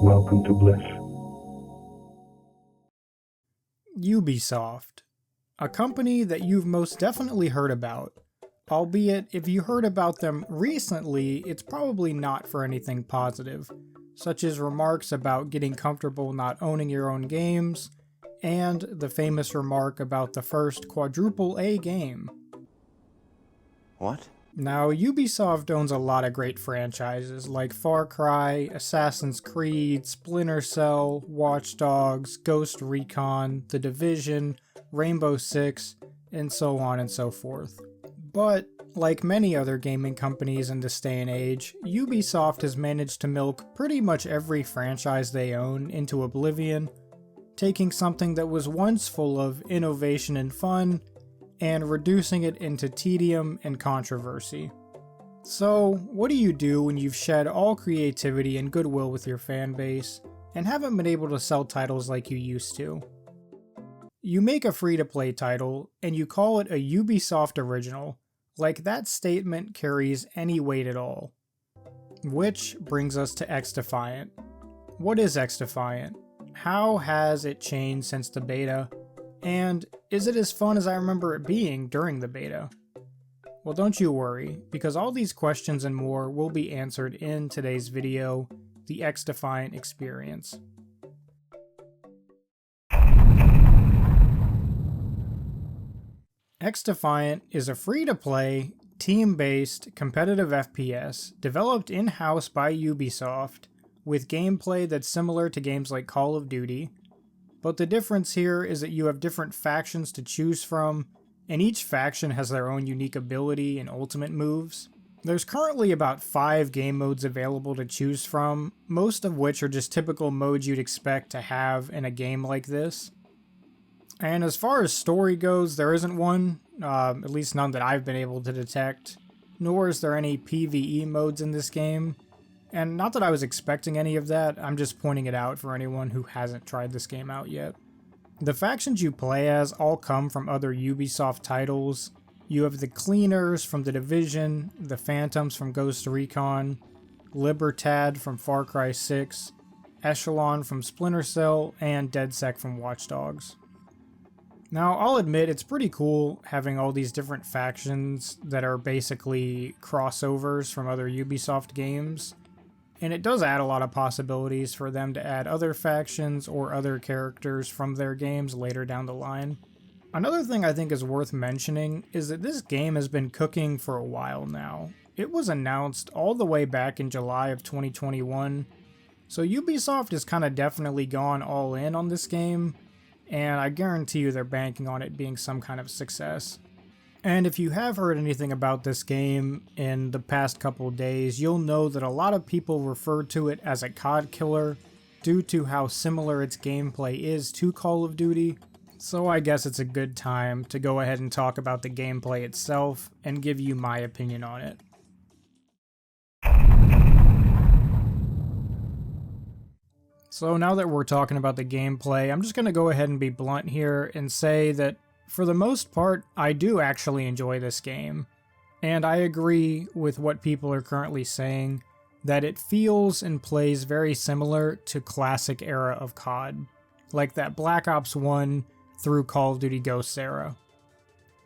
Welcome to Bliss. Ubisoft, a company that you've most definitely heard about, albeit if you heard about them recently, it's probably not for anything positive, such as remarks about getting comfortable not owning your own games, and the famous remark about the first quadruple A game. What? Now, Ubisoft owns a lot of great franchises like Far Cry, Assassin's Creed, Splinter Cell, Watch Dogs, Ghost Recon, The Division, Rainbow Six, and so on and so forth. But, like many other gaming companies in this day and age, Ubisoft has managed to milk pretty much every franchise they own into oblivion, taking something that was once full of innovation and fun, and reducing it into tedium and controversy. So, what do you do when you've shed all creativity and goodwill with your fan base, and haven't been able to sell titles like you used to? You make a free-to-play title, and you call it a Ubisoft original, like that statement carries any weight at all. Which brings us to XDefiant. What is XDefiant? How has it changed since the beta? And is it as fun as I remember it being during the beta? Well, don't you worry, because all these questions and more will be answered in today's video, the XDefiant Experience. XDefiant is a free-to-play, team-based, competitive FPS developed in-house by Ubisoft with gameplay that's similar to games like Call of Duty. But the difference here is that you have different factions to choose from, and each faction has their own unique ability and ultimate moves. There's currently about 5 game modes available to choose from, most of which are just typical modes you'd expect to have in a game like this. And as far as story goes, there isn't one, at least none that I've been able to detect, nor is there any PvE modes in this game. And not that I was expecting any of that, I'm just pointing it out for anyone who hasn't tried this game out yet. The factions you play as all come from other Ubisoft titles. You have the Cleaners from The Division, the Phantoms from Ghost Recon, Libertad from Far Cry 6, Echelon from Splinter Cell, and dedsec from Watch Dogs. Now, I'll admit it's pretty cool having all these different factions that are basically crossovers from other Ubisoft games. And it does add a lot of possibilities for them to add other factions or other characters from their games later down the line. Another thing I think is worth mentioning is that this game has been cooking for a while now. It was announced all the way back in July of 2021, so Ubisoft has kind of definitely gone all in on this game, and I guarantee you they're banking on it being some kind of success. And if you have heard anything about this game in the past couple days, you'll know that a lot of people refer to it as a COD killer due to how similar its gameplay is to Call of Duty. So I guess it's a good time to go ahead and talk about the gameplay itself and give you my opinion on it. So now that we're talking about the gameplay, I'm just going to go ahead and be blunt here and say that for the most part, I do actually enjoy this game, and I agree with what people are currently saying, that it feels and plays very similar to classic era of COD, like that Black Ops 1 through Call of Duty Ghosts era.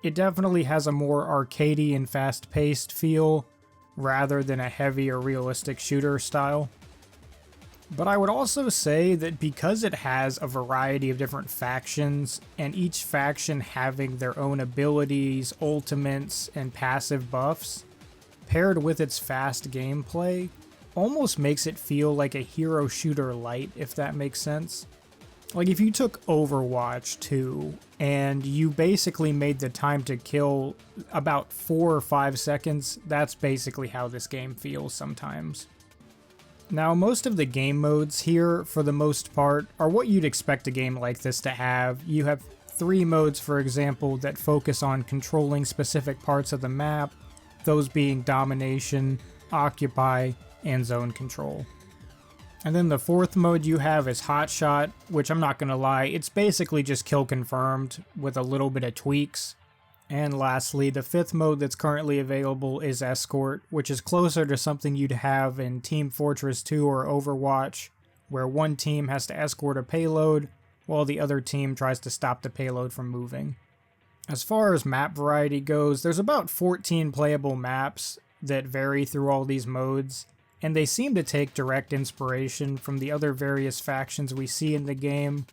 It definitely has a more arcadey and fast-paced feel, rather than a heavy or realistic shooter style. But I would also say that because it has a variety of different factions, and each faction having their own abilities, ultimates, and passive buffs, paired with its fast gameplay, almost makes it feel like a hero shooter light, if that makes sense. Like if you took Overwatch 2, and you basically made the time to kill about 4 or 5 seconds, that's basically how this game feels sometimes. Now, most of the game modes here, for the most part, are what you'd expect a game like this to have. You have 3 modes, for example, that focus on controlling specific parts of the map, those being Domination, Occupy, and Zone Control. And then the 4th mode you have is Hotshot, which I'm not gonna lie, it's basically just kill confirmed with a little bit of tweaks. And lastly, the 5th mode that's currently available is Escort, which is closer to something you'd have in Team Fortress 2 or Overwatch, where one team has to escort a payload while the other team tries to stop the payload from moving. As far as map variety goes, there's about 14 playable maps that vary through all these modes, and they seem to take direct inspiration from the other various factions we see in the game.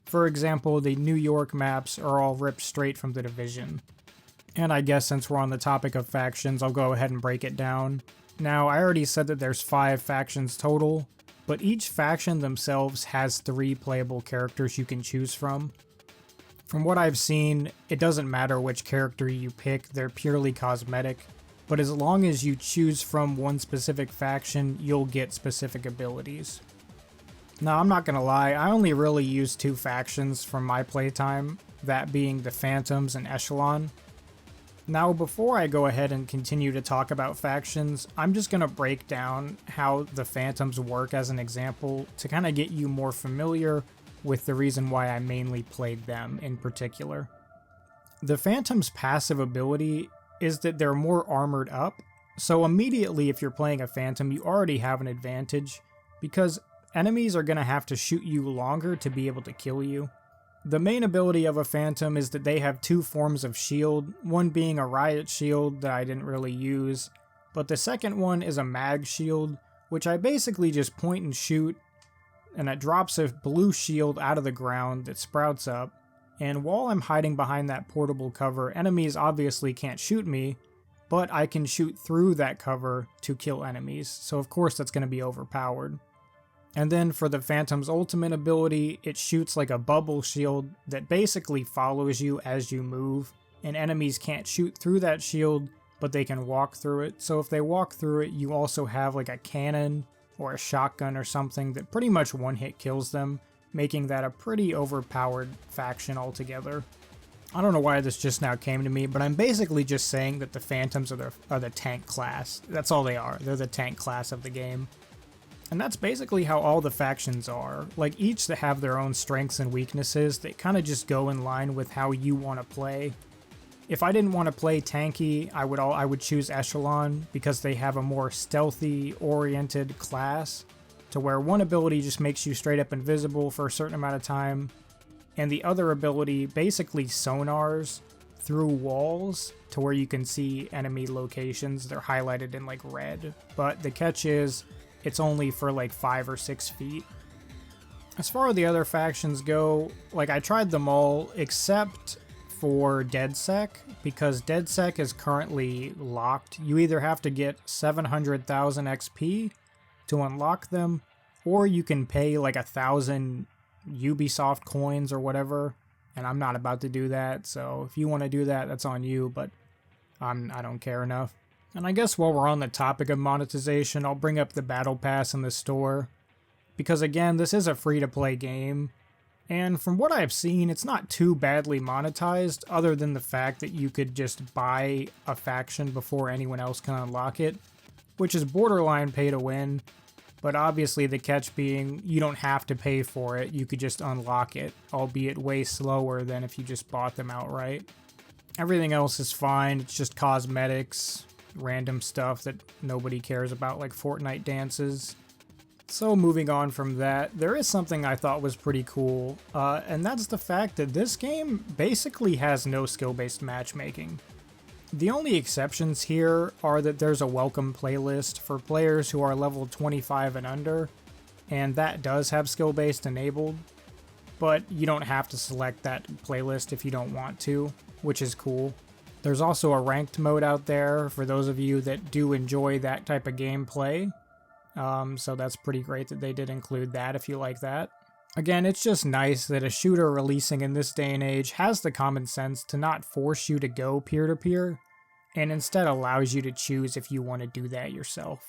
For example, the New York maps are all ripped straight from The Division. And I guess since we're on the topic of factions, I'll go ahead and break it down. Now, I already said that there's 5 factions total, but each faction themselves has 3 playable characters you can choose from. From what I've seen, it doesn't matter which character you pick, they're purely cosmetic, but as long as you choose from one specific faction, you'll get specific abilities. Now, I'm not gonna lie, I only really used 2 factions from my playtime, that being the Phantoms and Echelon. Now, before I go ahead and continue to talk about factions, I'm just gonna break down how the Phantoms work as an example to kind of get you more familiar with the reason why I mainly played them in particular. The Phantom's passive ability is that they're more armored up, so immediately if you're playing a Phantom, you already have an advantage, because enemies are gonna have to shoot you longer to be able to kill you. The main ability of a Phantom is that they have 2 forms of shield, one being a riot shield that I didn't really use, but the second one is a mag shield, which I basically just point and shoot, and it drops a blue shield out of the ground that sprouts up, and while I'm hiding behind that portable cover, enemies obviously can't shoot me, but I can shoot through that cover to kill enemies, so of course that's going to be overpowered. And then for the Phantom's ultimate ability, it shoots like a bubble shield that basically follows you as you move, and enemies can't shoot through that shield, but they can walk through it. So if they walk through it, you also have like a cannon or a shotgun or something that pretty much one-hit kills them, making that a pretty overpowered faction altogether. I don't know why this just now came to me, but I'm basically just saying that the Phantoms are the tank class. That's all they are. They're the tank class of the game. And that's basically how all the factions are. Like, each that have their own strengths and weaknesses that kind of just go in line with how you want to play. If I didn't want to play tanky, I would choose Echelon because they have a more stealthy oriented class to where one ability just makes you straight up invisible for a certain amount of time, and the other ability basically sonars through walls to where you can see enemy locations. They're highlighted in like red, but the catch is it's only for like 5 or 6 feet. As far as the other factions go, like, I tried them all except for dedsec, because dedsec is currently locked. You either have to get 700,000 XP to unlock them, or you can pay like 1,000 Ubisoft coins or whatever, and I'm not about to do that, so if you want to do that, that's on you, but I don't care enough. And I guess while we're on the topic of monetization, I'll bring up the Battle Pass in the store, because again, this is a free-to-play game, and from what I've seen, it's not too badly monetized, other than the fact that you could just buy a faction before anyone else can unlock it, which is borderline pay to win, but obviously the catch being you don't have to pay for it, you could just unlock it, albeit way slower than if you just bought them outright. Everything else is fine, it's just cosmetics, random stuff that nobody cares about, like Fortnite dances. So moving on from that, there is something I thought was pretty cool, and that's the fact that this game basically has no skill-based matchmaking. The only exceptions here are that there's a welcome playlist for players who are level 25 and under, and that does have skill-based enabled, but you don't have to select that playlist if you don't want to, which is cool. There's also a ranked mode out there for those of you that do enjoy that type of gameplay. So that's pretty great that they did include that if you like that. Again, it's just nice that a shooter releasing in this day and age has the common sense to not force you to go peer-to-peer, and instead allows you to choose if you want to do that yourself.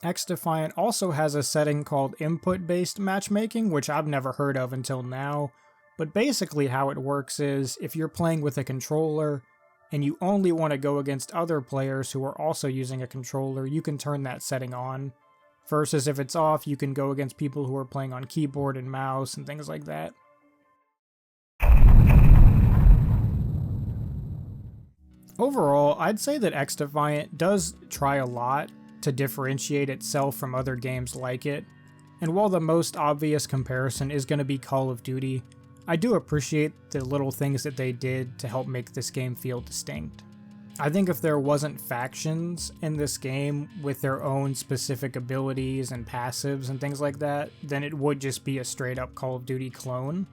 XDefiant also has a setting called input-based matchmaking, which I've never heard of until now, but basically how it works is if you're playing with a controller, and you only want to go against other players who are also using a controller, you can turn that setting on. Versus if it's off, you can go against people who are playing on keyboard and mouse and things like that. Overall, I'd say that XDefiant does try a lot to differentiate itself from other games like it, And while the most obvious comparison is going to be Call of Duty, I do appreciate the little things that they did to help make this game feel distinct. I think if there wasn't factions in this game with their own specific abilities and passives and things like that, then it would just be a straight up Call of Duty clone.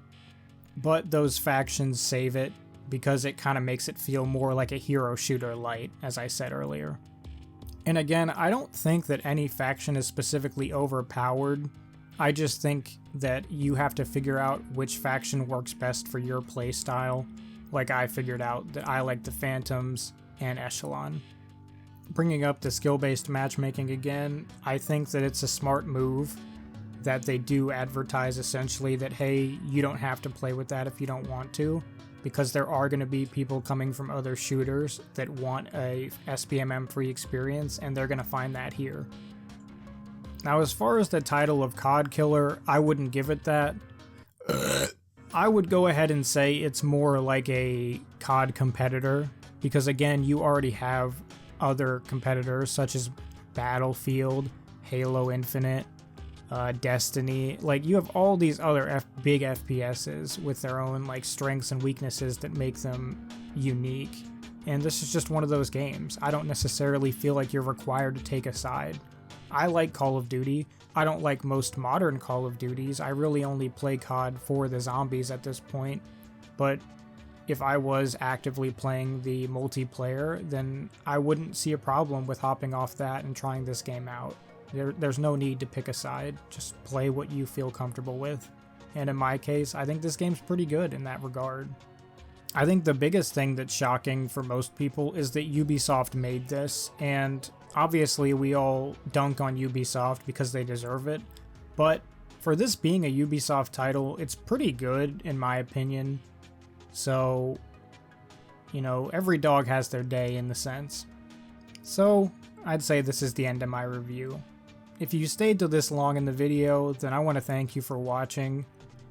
But those factions save it because it kind of makes it feel more like a hero shooter light, as I said earlier. And again, I don't think that any faction is specifically overpowered. I just think that you have to figure out which faction works best for your playstyle. Like I figured out that I like the Phantoms and Echelon. Bringing up the skill-based matchmaking again, I think that it's a smart move that they do advertise essentially that, hey, you don't have to play with that if you don't want to, because there are going to be people coming from other shooters that want a SBMM free experience, and they're going to find that here. Now, as far as the title of COD Killer, I wouldn't give it that. I would go ahead and say it's more like a COD competitor, because again, you already have other competitors such as Battlefield, Halo Infinite, Destiny. Like, you have all these other big FPSs with their own like strengths and weaknesses that make them unique. And this is just one of those games. I don't necessarily feel like you're required to take a side. I like Call of Duty. I don't like most modern Call of Duties. I really only play COD for the zombies at this point. But if I was actively playing the multiplayer, then I wouldn't see a problem with hopping off that and trying this game out. There's no need to pick a side. Just play what you feel comfortable with. And in my case, I think this game's pretty good in that regard. I think the biggest thing that's shocking for most people is that Ubisoft made this, and obviously we all dunk on Ubisoft because they deserve it, but for this being a Ubisoft title, it's pretty good in my opinion. So, you know, every dog has their day in the sense. So, I'd say this is the end of my review. If you stayed to this long in the video, then I want to thank you for watching.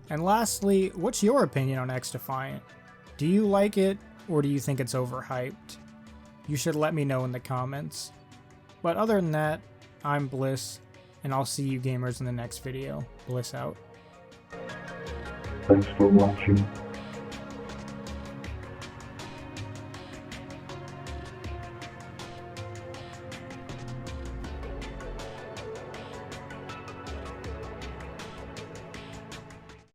And lastly, what's your opinion on XDefiant? Do you like it, or do you think it's overhyped? You should let me know in the comments. But other than that, I'm Bliss, and I'll see you gamers in the next video. Bliss out. Thanks for watching.